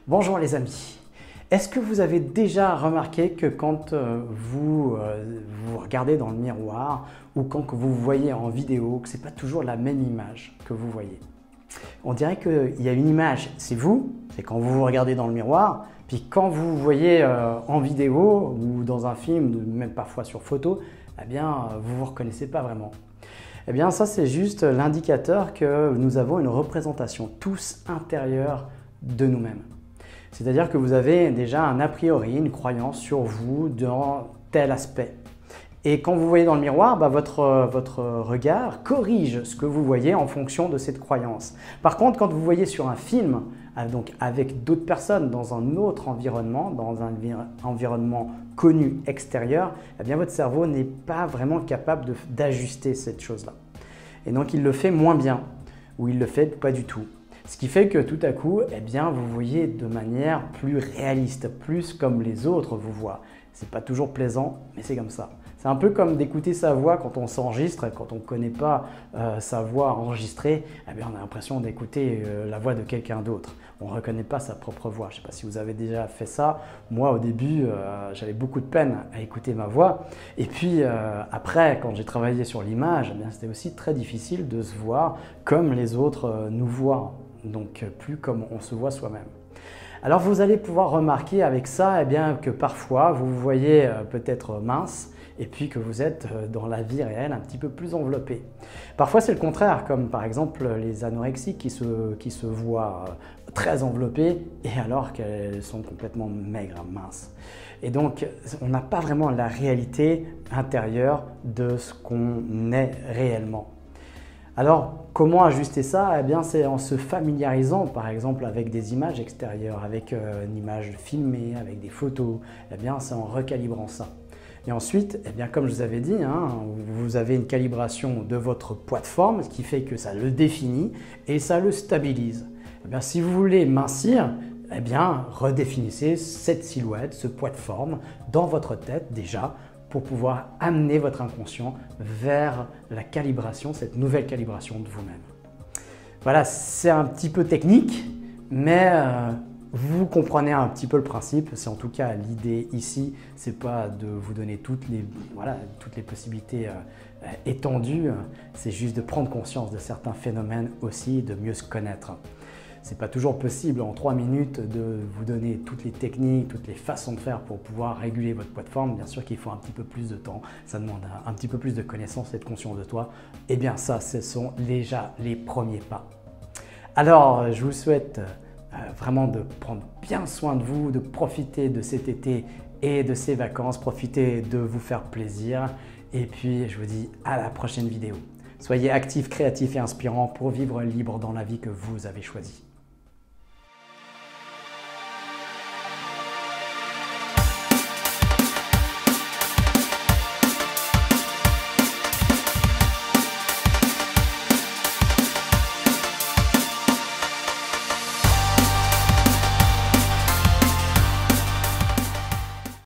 Bonjour les amis. Est-ce que vous avez déjà remarqué que quand vous regardez dans le miroir ou quand vous voyez en vidéo, que ce n'est pas toujours la même image que vous voyez? On dirait qu'il y a une image, c'est vous, c'est quand vous vous regardez dans le miroir, puis quand vous voyez en vidéo ou dans un film, même parfois sur photo, eh bien vous ne vous reconnaissez pas vraiment. Eh bien ça c'est juste l'indicateur que nous avons une représentation tous intérieure de nous-mêmes. C'est-à-dire que vous avez déjà un a priori, une croyance sur vous dans tel aspect. Et quand vous voyez dans le miroir, votre regard corrige ce que vous voyez en fonction de cette croyance. Par contre, quand vous voyez sur un film, donc avec d'autres personnes dans un autre environnement, dans un environnement connu extérieur, eh bien votre cerveau n'est pas vraiment capable d'ajuster cette chose-là. Et donc il le fait moins bien, ou il le fait pas du tout. Ce qui fait que tout à coup, eh bien, vous voyez de manière plus réaliste, plus comme les autres vous voient. C'est pas toujours plaisant, mais c'est comme ça. C'est un peu comme d'écouter sa voix quand on s'enregistre, quand on ne connaît pas sa voix enregistrée, eh bien, on a l'impression d'écouter la voix de quelqu'un d'autre. On ne reconnaît pas sa propre voix. Je ne sais pas si vous avez déjà fait ça. Moi, au début, j'avais beaucoup de peine à écouter ma voix. Et puis après, quand j'ai travaillé sur l'image, eh bien, c'était aussi très difficile de se voir comme les autres nous voient. Donc plus comme on se voit soi-même. Alors vous allez pouvoir remarquer avec ça que parfois vous vous voyez peut-être mince et puis que vous êtes dans la vie réelle un petit peu plus enveloppé. Parfois c'est le contraire, comme par exemple les anorexiques qui se voient très enveloppées et alors qu'elles sont complètement maigres, minces. Et donc on n'a pas vraiment la réalité intérieure de ce qu'on est réellement. Alors, comment ajuster ça? Eh bien, c'est en se familiarisant, par exemple, avec des images extérieures, avec une image filmée, avec des photos. Eh bien, c'est en recalibrant ça. Et ensuite, eh bien, comme je vous avais dit, vous avez une calibration de votre poids de forme, ce qui fait que ça le définit et ça le stabilise. Eh bien, si vous voulez mincir, eh bien, redéfinissez cette silhouette, ce poids de forme dans votre tête déjà, pour pouvoir amener votre inconscient vers la calibration, cette nouvelle calibration de vous-même. Voilà, c'est un petit peu technique, mais vous comprenez un petit peu le principe. C'est en tout cas l'idée ici, c'est pas de vous donner toutes les possibilités étendues, c'est juste de prendre conscience de certains phénomènes aussi, de mieux se connaître. C'est pas toujours possible en 3 minutes de vous donner toutes les techniques, toutes les façons de faire pour pouvoir réguler votre poids de forme. Bien sûr qu'il faut un petit peu plus de temps, ça demande un petit peu plus de connaissances et de conscience de toi. Eh bien ça, ce sont déjà les premiers pas. Alors, je vous souhaite vraiment de prendre bien soin de vous, de profiter de cet été et de ces vacances, profiter de vous faire plaisir. Et puis, je vous dis à la prochaine vidéo. Soyez actifs, créatifs et inspirants pour vivre libre dans la vie que vous avez choisie.